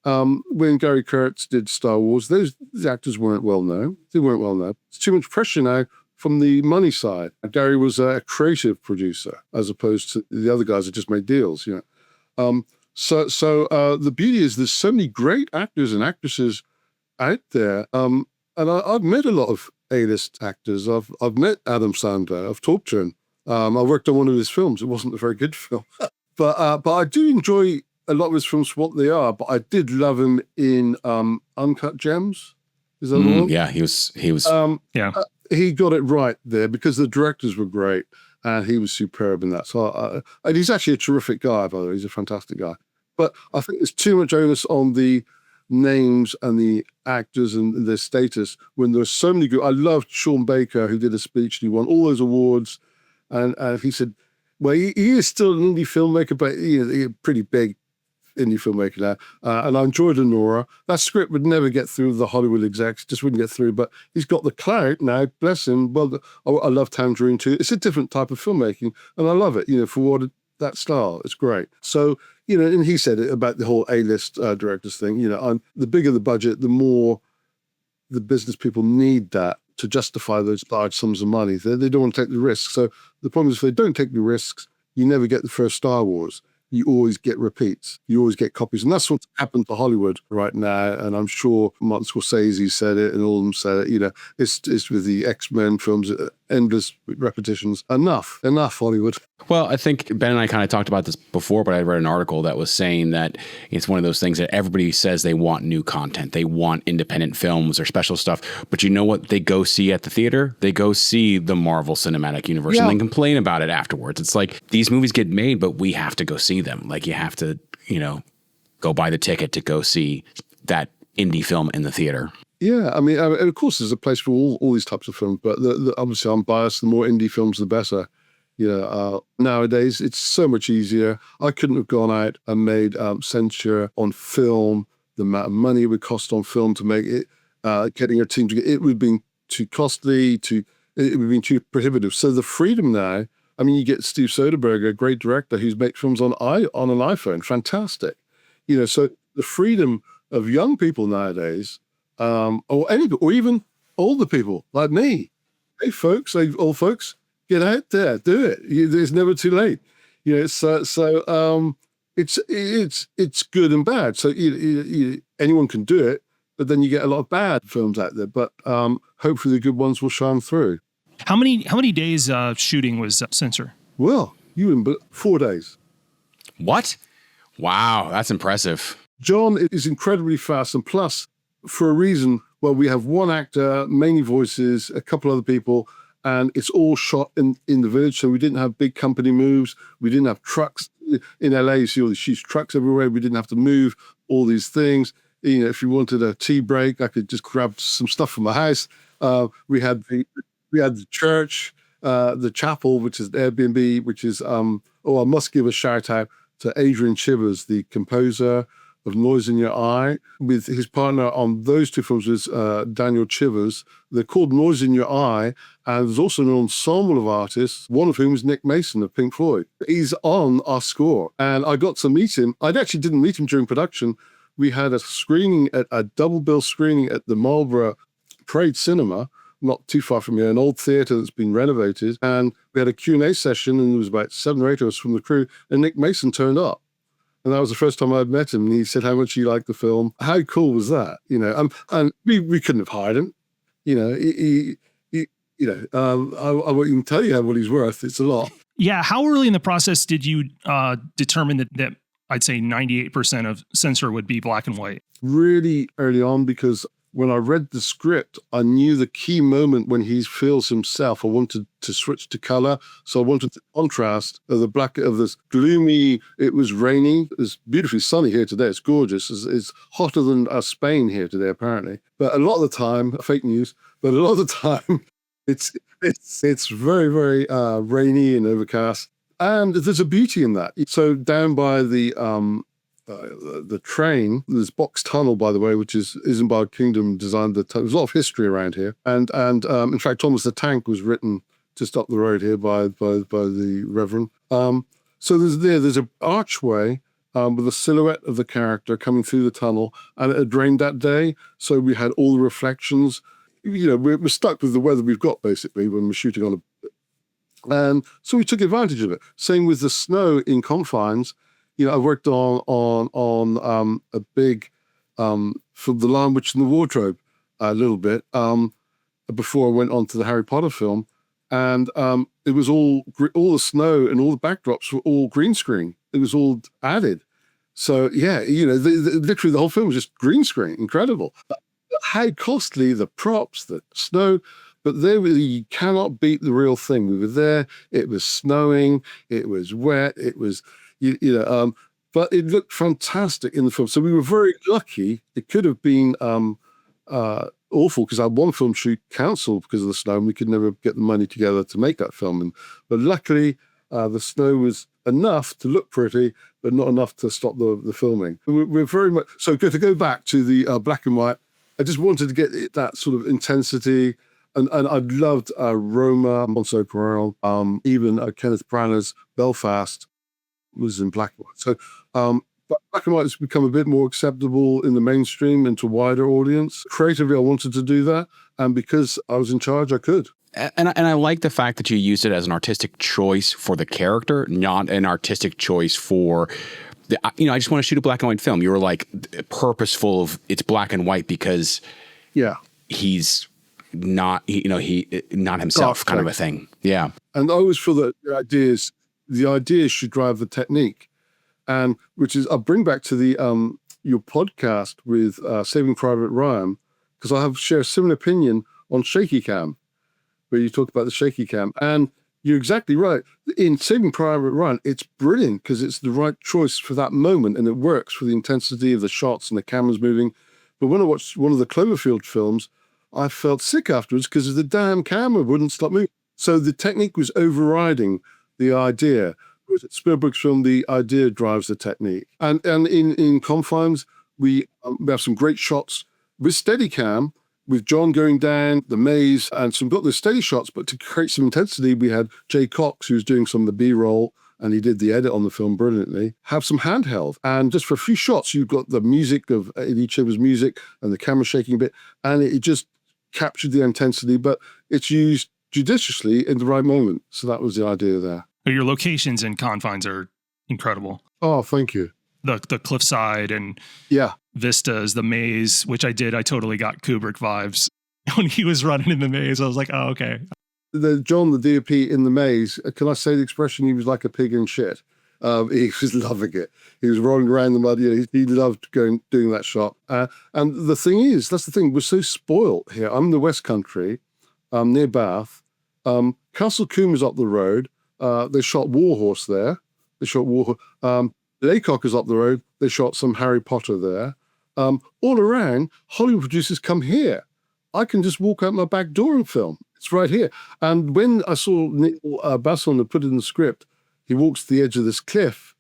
When Gary Kurtz did Star Wars, those actors weren't well known. They weren't well known. It's too much pressure now from the money side. Gary was a creative producer as opposed to the other guys that just made deals. So the beauty is there's so many great actors and actresses out there. And I've met a lot of A-list actors. I've met Adam Sandler. I've talked to him. I worked on one of his films. It wasn't a very good film, but I do enjoy a lot of his films for what they are. But I did love him in Uncut Gems. Is that the one? Yeah, he was. He got it right there because the directors were great and he was superb in that. So, and he's actually a terrific guy, by the way. He's a fantastic guy. But I think there's too much onus on the names and the actors and their status when there's so many good. I loved Sean Baker, who did a speech. He won all those awards. And he said, well, he is still an indie filmmaker, but he's a pretty big indie filmmaker now. And I enjoyed Honora. That script would never get through the Hollywood execs, just wouldn't get through. But he's got the clout now, bless him. Well, I love Tangerine too. It's a different type of filmmaking, and I love it, for what that style. It's great. So, and he said it about the whole A-list directors thing. The bigger the budget, the more the business people need that to justify those large sums of money. They don't want to take the risks. So the problem is if they don't take the risks, you never get the first Star Wars. You always get repeats. You always get copies. And that's what's happened to Hollywood right now. And I'm sure Martin Scorsese said it and all of them said it. It's with the X-Men films, endless repetitions. Enough, Hollywood. Well, I think Ben and I kind of talked about this before, but I read an article that was saying that it's one of those things that everybody says they want new content. They want independent films or special stuff. But you know what they go see at the theater? They go see the Marvel Cinematic Universe and then complain about it afterwards. It's like these movies get made, but we have to go see them. Like you have to, go buy the ticket to go see that indie film in the theater. Yeah, I mean, of course, there's a place for all these types of films, but obviously I'm biased. The more indie films, the better. Nowadays, it's so much easier. I couldn't have gone out and made Censure on film. The amount of money it would cost on film to make it, getting a team together, it would have been too costly, it would have been too prohibitive. So the freedom now, I mean, you get Steve Soderbergh, a great director who's made films on an iPhone, fantastic. So the freedom of young people nowadays, or even older people like me. Hey, old folks, get out there, do it. It's never too late. It's good and bad. So anyone can do it, but then you get a lot of bad films out there. But hopefully the good ones will shine through. How many days shooting was Censure? Well, 4 days. What? Wow, that's impressive. John is incredibly fast, and plus, for a reason, we have one actor, mainly voices, a couple other people, and it's all shot in the village. So we didn't have big company moves. We didn't have trucks. In LA, you see all these huge trucks everywhere. We didn't have to move all these things. If you wanted a tea break, I could just grab some stuff from my house. We had the church, the chapel, which is Airbnb, which is, I must give a shout out to Adrian Chivers, the composer of Noise in Your Eye. With his partner on those two films was Daniel Chivers. They're called Noise in Your Eye, and there's also an ensemble of artists, one of whom is Nick Mason of Pink Floyd. He's on our score, and I got to meet him. I actually didn't meet him during production. We had a double bill screening at the Marlborough Parade Cinema, not too far from here, an old theatre that's been renovated, and we had a Q&A session, and there was about 7 or 8 of us from the crew, and Nick Mason turned up. And that was the first time I'd met him. And he said how much he liked the film. How cool was that? And we couldn't have hired him. I won't even tell you what he's worth. It's a lot. Yeah. How early in the process did you determine that I'd say 98% of Censure would be black and white? Really early on, because when I read the script, I knew the key moment when he feels himself. I wanted to switch to color. So I wanted the contrast of the black, of this gloomy, it was rainy. It's beautifully sunny here today. It's gorgeous. It's hotter than Spain here today, apparently. But a lot of the time, fake news, but a lot of the time, it's very, very rainy and overcast. And there's a beauty in that. So down by the train, there's Box Tunnel, by the way, which is Isambard Kingdom designed the tunnel. There's a lot of history around here. And in fact, Thomas the Tank was written just up the road here by the Reverend. So there's an archway with a silhouette of the character coming through the tunnel, and it had rained that day, so we had all the reflections. We're stuck with the weather we've got, basically, when we're shooting on and so we took advantage of it. Same with the snow in Confines. I worked on a big for The Lion, Witch and the Wardrobe a little bit before I went on to the Harry Potter film, and it was all the snow and all the backdrops were all green screen. It was all added. So yeah, literally the whole film was just green screen. Incredible. How costly the props, the snow. But you cannot beat the real thing. We were there. It was snowing. It was wet. It was, but it looked fantastic in the film. So we were very lucky. It could have been awful because I had one film shoot cancelled because of the snow, and we could never get the money together to make that film. But luckily, the snow was enough to look pretty, but not enough to stop the filming. We're very much so good to go back to the black and white. I just wanted to get that sort of intensity. And I loved Roma, Monso Pereira, even Kenneth Branagh's Belfast was in black and white. So but black and white has become a bit more acceptable in the mainstream and to a wider audience. Creatively, I wanted to do that. And because I was in charge, I could. And I like the fact that you used it as an artistic choice for the character, not an artistic choice for... I just want to shoot a black and white film. You were like purposeful of it's black and white because he's... not not himself kind of a thing. Yeah. And I always feel that the ideas should drive the technique. And which is, I'll bring back to the your podcast with Saving Private Ryan, because I share a similar opinion on shaky cam, where you talk about the shaky cam. And you're exactly right. In Saving Private Ryan, it's brilliant because it's the right choice for that moment, and it works for the intensity of the shots and the cameras moving. But when I watched one of the Cloverfield films, I felt sick afterwards because the damn camera wouldn't stop moving. So the technique was overriding the idea. With Spielberg's film, the idea drives the technique. And in Confines, we have some great shots with Steadicam, with John going down the maze, and some got the steady shots. But to create some intensity, we had Jay Cox, who was doing some of the B-roll, and he did the edit on the film brilliantly, have some handheld. And just for a few shots, you've got the music of Eddie Chibber's music and the camera shaking a bit, and it just captured the intensity, but it's used judiciously in the right moment. So that was the idea there. Your locations in Confines are incredible. Oh, thank you. The cliffside and vistas, the maze, which I totally got Kubrick vibes when he was running in the maze. I was like, oh, okay. John, the DOP in the maze, can I say the expression, he was like a pig in shit. He was loving it. He was rolling around the mud. He loved doing that shot. And the thing is, that's the thing, we're so spoiled here. I'm in the West Country, near Bath. Castle Combe is up the road. They shot Warhorse there. They shot Warhorse. Laycock is up the road. They shot some Harry Potter there. All around, Hollywood producers come here. I can just walk out my back door and film. It's right here. And when I saw Nick Basson had put it in the script, he walks to the edge of this cliff.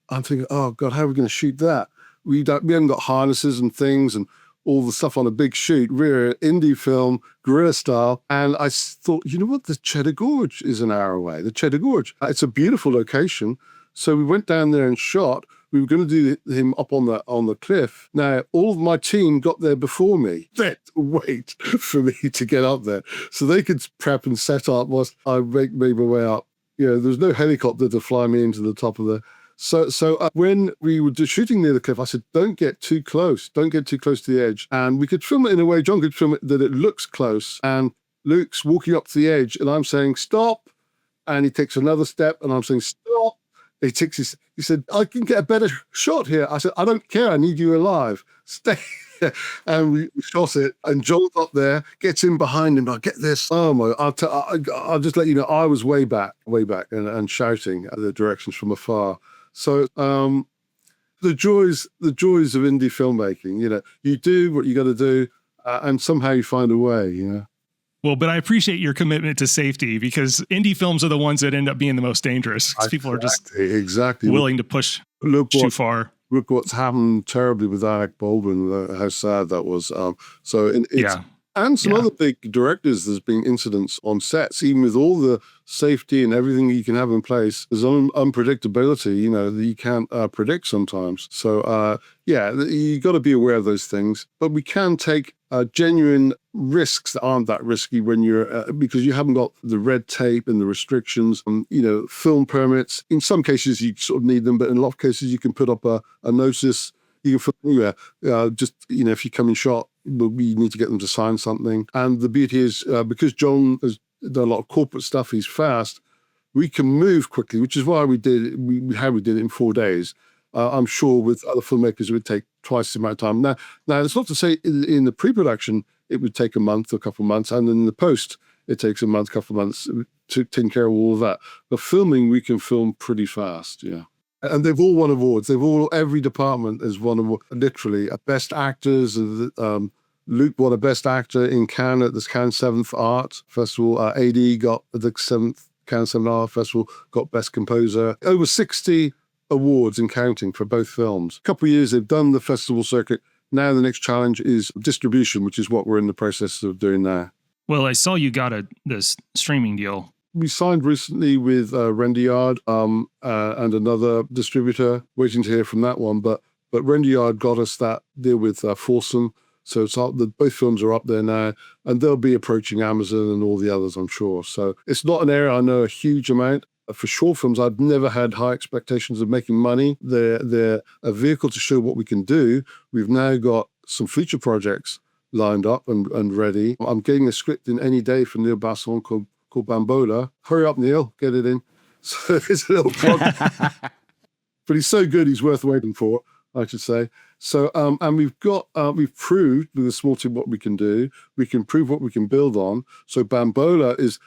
I'm thinking, oh God, how are we going to shoot that? We haven't got harnesses and things and all the stuff on a big shoot, rear indie film, guerrilla style. And I thought, you know what? The Cheddar Gorge is an hour away. The Cheddar Gorge. It's a beautiful location. So we went down there and shot. We were going to do him up on the cliff. Now, all of my team got there before me. They had to wait for me to get up there so they could prep and set up whilst I made my way up. There was no helicopter to fly me into the top of the... So when we were shooting near the cliff, I said, don't get too close. Don't get too close to the edge. And we could film it in a way, John could film it that it looks close. And Luke's walking up to the edge and I'm saying, stop. And he takes another step and I'm saying, stop. He said, I can get a better shot here. I said, I don't care. I need you alive. Stay. And we shot it. And John's up there, gets in behind him. I get this. Oh my! I'll just let you know. I was way back, and shouting at the directions from afar. So the joys of indie filmmaking. You do what you got to do, and somehow you find a way. Well, but I appreciate your commitment to safety, because indie films are the ones that end up being the most dangerous, because people are just willing to push too far. Look what's happened terribly with Alec Baldwin, how sad that was. And some other big directors, there's been incidents on sets, even with all the safety and everything you can have in place. There's unpredictability, that you can't predict sometimes. So, you got to be aware of those things. But we can take genuine risks that aren't that risky when you're, because you haven't got the red tape and the restrictions, film permits. In some cases, you sort of need them, but in a lot of cases, you can put up a notice. You can film anywhere. If you come in shot, we need to get them to sign something. And the beauty is, because John has done a lot of corporate stuff, he's fast, we can move quickly, which is why we did it in 4 days. I'm sure with other filmmakers, it would take twice the amount of time. Now it's not to say in the pre-production, it would take a month or a couple of months, and in the post, it takes a month, couple of months to take care of all of that. But filming, we can film pretty fast, yeah. And they've all won awards. Every department has won award. Literally, best actors. Luke won a best actor in Cannes at the Cannes 7th Art Festival. AD got the 7th Cannes 7th Art Festival, got best composer. Over 60 awards and counting for both films. A couple of years they've done the festival circuit. Now the next challenge is distribution, which is what we're in the process of doing now. Well, I saw you got this streaming deal. We signed recently with Rendyard and another distributor, waiting to hear from that one. But Rendyard got us that deal with Foursome. So both films are up there now, and they'll be approaching Amazon and all the others, I'm sure. So it's not an area I know a huge amount. For short films, I've never had high expectations of making money. They're a vehicle to show what we can do. We've now got some feature projects lined up and ready. I'm getting a script in any day for Neil Basson called Bambola. Hurry up, Neil, get it in. So it's a little project. But he's so good, he's worth waiting for, I should say. So, and we've proved with a small team what we can do. We can prove what we can build on. So Bambola is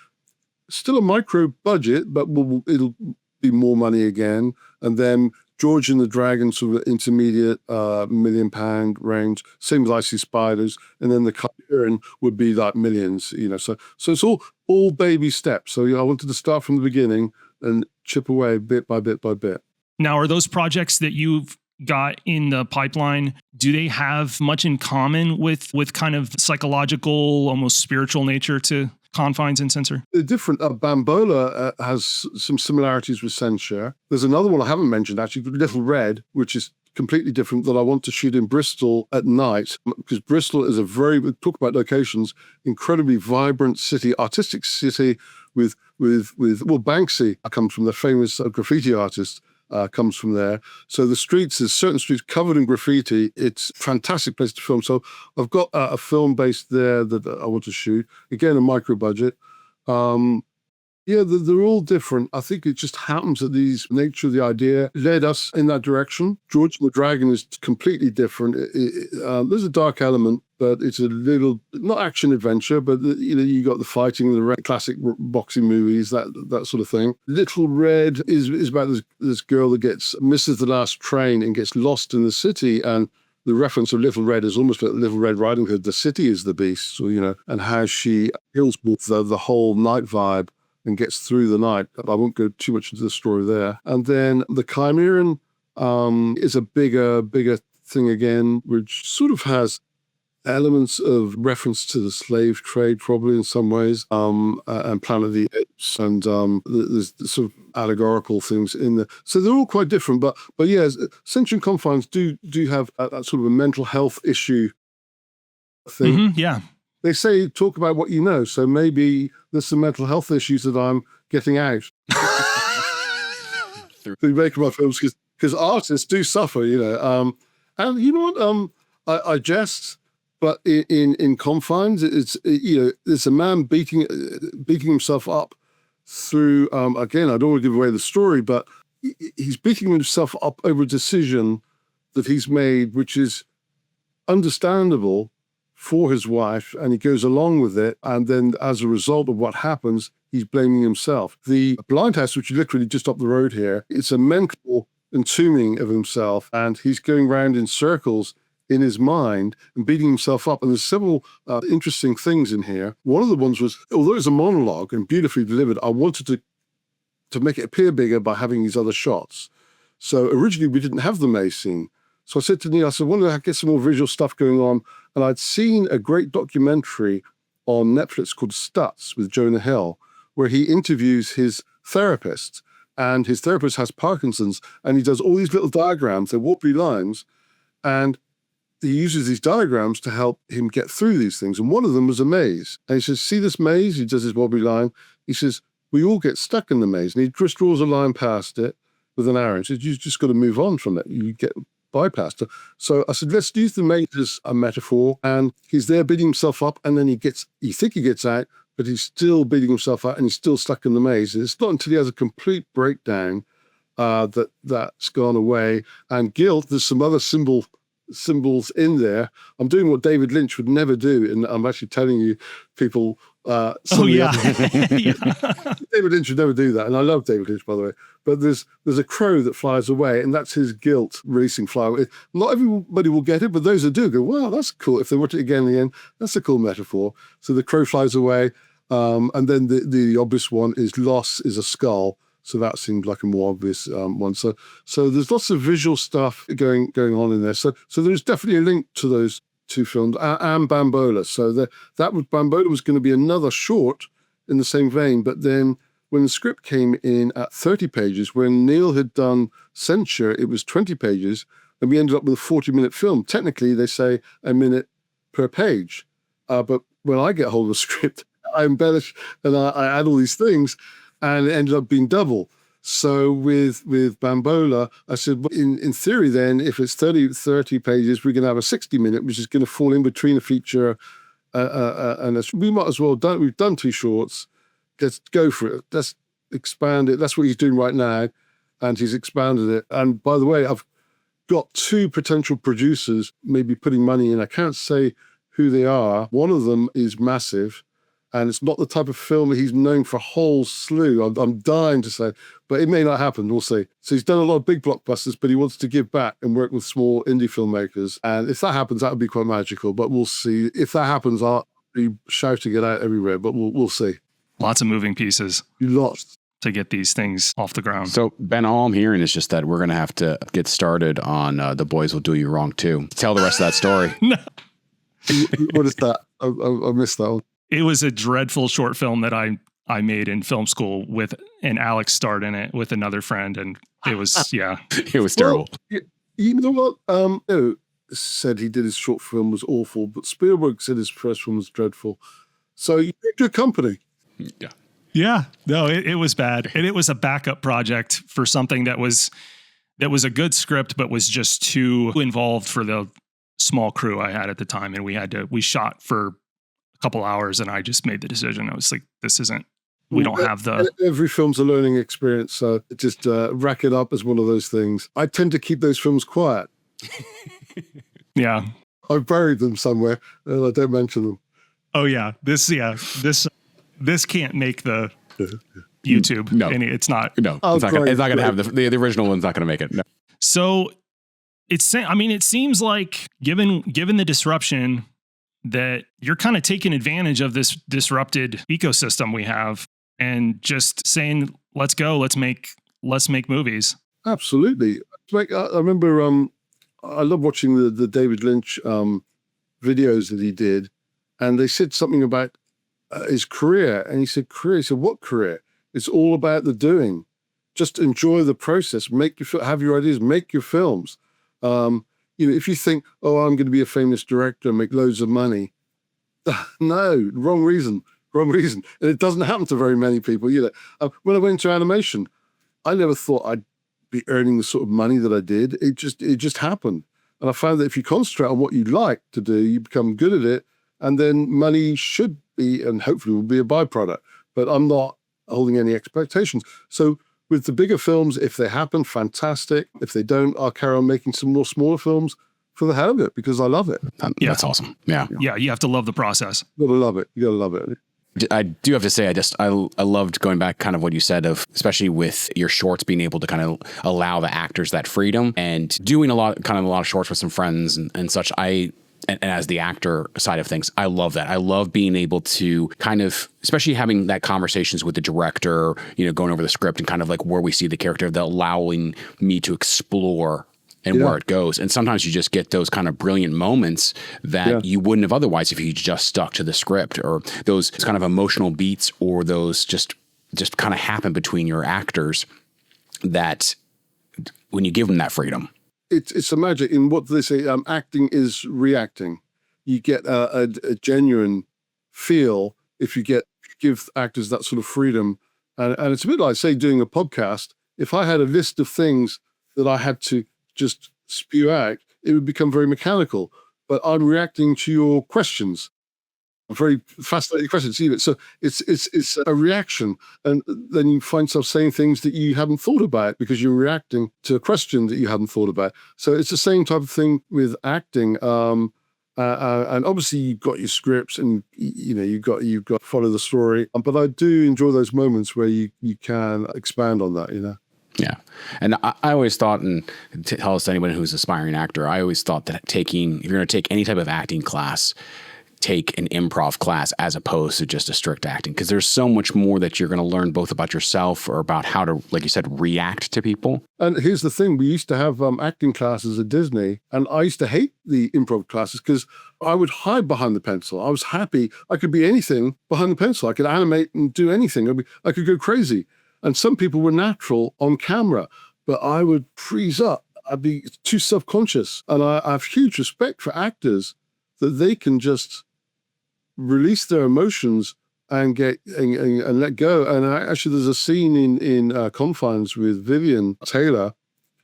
still a micro budget, but it'll be more money again. And then George and the Dragon, sort of intermediate £1 million range, same as Icy Spiders. And then the Chiron would be like millions, So it's all baby steps. So I wanted to start from the beginning and chip away bit by bit by bit. Now, are those projects that you've got in the pipeline, do they have much in common with kind of psychological, almost spiritual nature to Confines and Censure? They're different. Bambola has some similarities with Censure. There's another one I haven't mentioned, actually, Little Red, which is completely different, that I want to shoot in Bristol at night, because Bristol is talk about locations, incredibly vibrant city, artistic city with Banksy comes from the famous graffiti artist. Comes from there. So there's certain streets covered in graffiti. It's a fantastic place to film. So I've got a film based there that I want to shoot. Again, a micro budget. They're all different. I think it just happens that the nature of the idea led us in that direction. George and the Dragon is completely different. There's a dark element, but it's a little, not action adventure, but you got the fighting, the classic boxing movies, that sort of thing. Little Red is about this girl that misses the last train and gets lost in the city, and the reference of Little Red is almost like Little Red Riding Hood. The city is the beast, and how she kills with the whole night vibe and gets through the night. I won't go too much into the story there. And then the Chimeran is a bigger thing again, which sort of has elements of reference to the slave trade, probably in some ways, and Planet of the Apes, and there's sort of allegorical things in there. So they're all quite different, but yes, Censure and Confines do have that sort of a mental health issue thing. Mm-hmm, yeah. They say talk about what you know, so maybe there's some mental health issues that I'm getting out through making my films, because artists do suffer, and you know what? I jest, but in Confines, it's a man beating himself up through. Again, I don't want to give away the story, but he's beating himself up over a decision that he's made, which is understandable for his wife, and he goes along with it. And then as a result of what happens, he's blaming himself. The Blind House, which is literally just up the road here, it's a mental entombing of himself, and he's going round in circles in his mind and beating himself up. And there's several interesting things in here. One of the ones was, although it's a monologue and beautifully delivered, I wanted to make it appear bigger by having these other shots. So originally we didn't have the maze scene. So I said to Neil, I said, why don't I get some more visual stuff going on? And I'd seen a great documentary on Netflix called Stutz with Jonah Hill, where he interviews his therapist, and his therapist has Parkinson's, and he does all these little diagrams, they're wobbly lines, and he uses these diagrams to help him get through these things. And one of them was a maze. And he says, see this maze? He does his wobbly line. He says, we all get stuck in the maze. And he just draws a line past it with an arrow. He says, you've just got to move on from it. You get bypassed it. So I said, let's use the maze as a metaphor. And he's there beating himself up. And then you think he gets out, but he's still beating himself out and he's still stuck in the maze. And it's not until he has a complete breakdown that's gone away. And guilt, there's some other symbols in there. I'm doing what David Lynch would never do, and I'm actually telling you, people. Yeah. David Lynch would never do that, and I love David Lynch, by the way. But there's a crow that flies away, and that's his guilt releasing fly away. Not everybody will get it, but those that do go, wow, that's cool. If they watch it again in the end, that's a cool metaphor. So the crow flies away, and then the obvious one is loss is a skull. So that seemed like a more obvious one. So there's lots of visual stuff going on in there. So there's definitely a link to those two films and Bambola. So Bambola was going to be another short in the same vein. But then when the script came in at 30 pages, when Neil had done Censure, it was 20 pages, and we ended up with a 40-minute film. Technically, they say a minute per page. But when I get hold of the script, I embellish and I add all these things, and it ended up being double. So with Bambola, I said, well, in theory then, if it's 30 pages, we're going to have a 60-minute, which is going to fall in between a feature and we might as well we've done 2 shorts. Let's go for it. Let's expand it. That's what he's doing right now, and he's expanded it. And by the way, I've got 2 potential producers maybe putting money in. I can't say who they are. One of them is massive, and it's not the type of film that he's known for a whole slew. I'm dying to say, but it may not happen. We'll see. So he's done a lot of big blockbusters, but he wants to give back and work with small indie filmmakers. And if that happens, that would be quite magical. But we'll see. If that happens, I'll be shouting it out everywhere. But we'll see. Lots of moving pieces. Lots. To get these things off the ground. So, Ben, all I'm hearing is just that we're going to have to get started on The Boys Will Do You Wrong Too. Tell the rest of that story. No. What is that? I missed that one. It was a dreadful short film that I made in film school and Alex starred in it with another friend, and it was It was terrible. Well, you know what? Said he did his short film was awful, but Spielberg said his first film was dreadful. So you picked your company. Yeah. Yeah. No, it was bad, and it was a backup project for something that was a good script, but was just too involved for the small crew I had at the time, and we shot for couple hours, and I just made the decision. I was like, we don't have the... Every film's a learning experience, so just rack it up as one of those things. I tend to keep those films quiet. Yeah. I've buried them somewhere, and I don't mention them. Oh, yeah. This can't make the YouTube. No. And it's not... No, it's not going to have the original one's not going to make it. No. So it seems like given the disruption, that you're kind of taking advantage of this disrupted ecosystem we have and just saying, let's go, let's make movies. Absolutely. Like, I remember, I love watching the David Lynch videos that he did, and they said something about his career, and he said, what career? It's all about the doing. Just enjoy the process, have your ideas, make your films. If you think, I'm going to be a famous director and make loads of money, no, wrong reason. And it doesn't happen to very many people. When I went into animation, I never thought I'd be earning the sort of money that I did. It just happened. And I found that if you concentrate on what you like to do, you become good at it, and then money should be, and hopefully will be, a byproduct. But I'm not holding any expectations. So with the bigger films, if they happen, fantastic. If they don't, I'll carry on making some more smaller films for the hell of it, because I love it. That's awesome. Yeah. Yeah, you have to love the process. You gotta love it. I do have to say, I loved going back kind of what you said of, especially with your shorts, being able to kind of allow the actors that freedom and doing a lot of shorts with some friends and such. And as the actor side of things, I love that. I love being able to kind of, especially having that conversations with the director, going over the script and kind of like where we see the character, that allowing me to explore and where it goes. And sometimes you just get those kind of brilliant moments that you wouldn't have otherwise if you just stuck to the script, or those kind of emotional beats, or those just kind of happen between your actors that when you give them that freedom. It's a magic in what they say, acting is reacting. You get a genuine feel if you give actors that sort of freedom. And it's a bit like, say, doing a podcast. If I had a list of things that I had to just spew out, it would become very mechanical. But I'm reacting to your questions. Very fascinating questions. So it's a reaction, and then you find yourself saying things that you hadn't thought about because you're reacting to a question that you hadn't thought about. So it's the same type of thing with acting. And obviously you've got your scripts, and you've got to follow the story. But I do enjoy those moments where you can expand on that. Yeah. And I always thought, and to tell us to anyone who's an aspiring actor, I always thought that if you're going to take any type of acting class, take an improv class as opposed to just a strict acting, because there's so much more that you're going to learn, both about yourself or about how to, like you said, react to people. And here's the thing. We used to have acting classes at Disney, and I used to hate the improv classes because I would hide behind the pencil. I was happy. I could be anything behind the pencil. I could animate and do anything. I could go crazy. And some people were natural on camera, but I would freeze up. I'd be too self-conscious. And I have huge respect for actors that they can just release their emotions and get and let go. And actually, there's a scene in Confines with Vivian Taylor,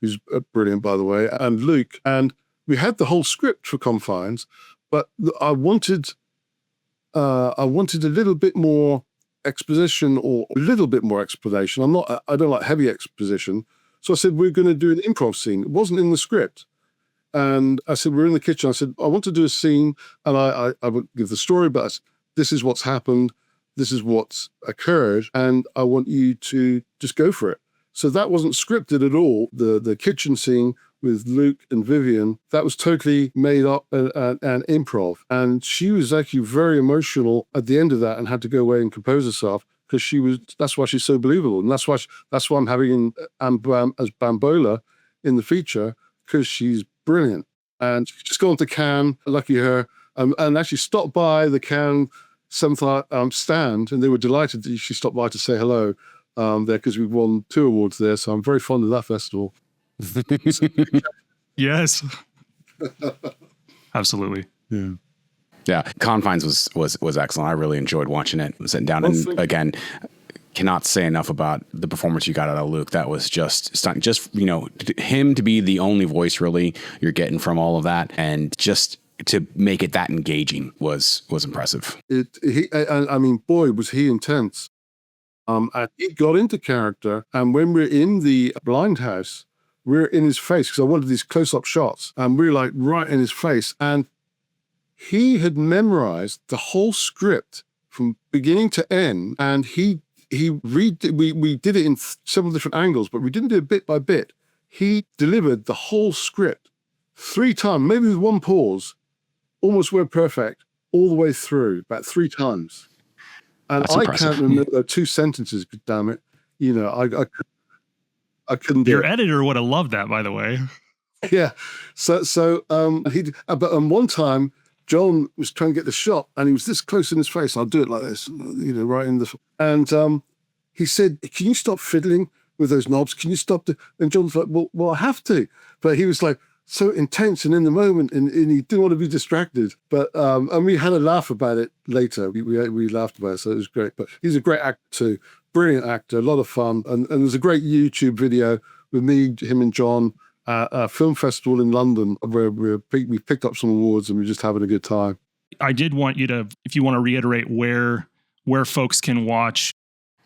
who's brilliant, by the way, and Luke. And we had the whole script for Confines, but I wanted a little bit more exposition, or a little bit more explanation. I don't like heavy exposition. So I said, we're going to do an improv scene. It wasn't in the script. And I said, we're in the kitchen. I said, I want to do a scene, and I would give the story, but this is what's happened. This is what's occurred. And I want you to just go for it. So that wasn't scripted at all. The kitchen scene with Luke and Vivian, that was totally made up and improv. And she was actually very emotional at the end of that and had to go away and compose herself, because that's why she's so believable. And that's why I'm having as Bambola in the feature, because she's brilliant. And she just gone to Cannes, lucky her, and actually stopped by the Cannes 7th stand, and they were delighted that she stopped by to say hello there, because we won 2 awards there. So I'm very fond of that festival. Yes. Absolutely. Yeah. Yeah. Confines was excellent. I really enjoyed watching it, sitting down, and again, cannot say enough about the performance you got out of Luke. That was just stunning. Just, him to be the only voice really you're getting from all of that, and just to make it that engaging was impressive. I mean, boy, was he intense. And he got into character. And when we're in the blind house, we're in his face, because I wanted these close-up shots, and we're like right in his face. And he had memorized the whole script from beginning to end, and we did it in several different angles, but we didn't do it bit by bit. He delivered the whole script 3 times, maybe with 1 pause, almost word perfect, all the way through, about 3 times. And I can't remember 2 sentences, damn it. I couldn't do it. Your editor would have loved that, by the way. Yeah. So but one time, John was trying to get the shot, and he was this close in his face. I'll do it like this, right in the... And he said, can you stop fiddling with those knobs? Can you stop? And John's like, well, I have to. But he was like so intense and in the moment, and he didn't want to be distracted. But and we had a laugh about it later. We laughed about it, so it was great. But he's a great actor too. Brilliant actor, a lot of fun. And there's a great YouTube video with me, him and John, a film festival in London, where we picked up some awards, and we're just having a good time. I did want you to, if you want to reiterate where folks can watch,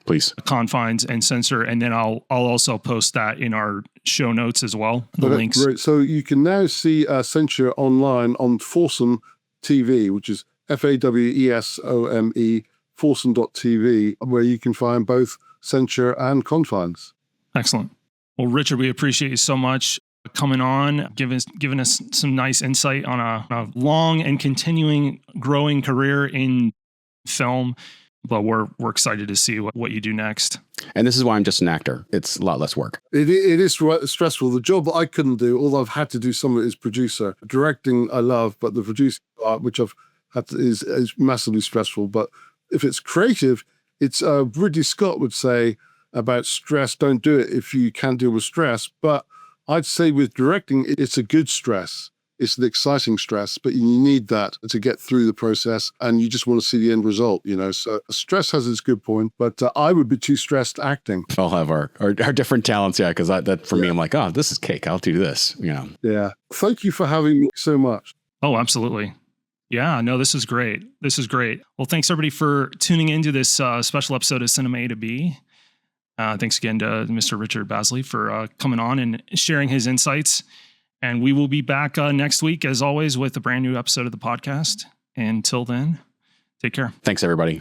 please, Confines and Censure, and then I'll also post that in our show notes as well, the links. Great. So you can now see Censure online on Foursome TV, which is FAWESOME Fawson.tv, where you can find both Censure and Confines. Excellent. Well, Richard, we appreciate you so much coming on, giving us some nice insight on a long and continuing growing career in film. But we're excited to see what you do next. And this is why I'm just an actor. It's a lot less work. It is stressful. The job that I couldn't do, all I've had to do some of it is producer. Directing I love, but the producing part, which I've had to, is massively stressful. But if it's creative, it's Ridley Scott would say about stress, don't do it if you can't deal with stress. But I'd say with directing, it's a good stress. It's the exciting stress, but you need that to get through the process, and you just want to see the end result, So stress has its good point, but I would be too stressed acting. I'll have our different talents, yeah, because that for me, I'm like, oh, this is cake. I'll do this, Yeah. Thank you for having me so much. Oh, absolutely. Yeah, no, this is great. This is great. Well, thanks everybody for tuning into this special episode of Cinema A to B. Thanks again to Mr. Richard Bazley for coming on and sharing his insights. And we will be back next week, as always, with a brand new episode of the podcast. Until then, take care. Thanks, everybody.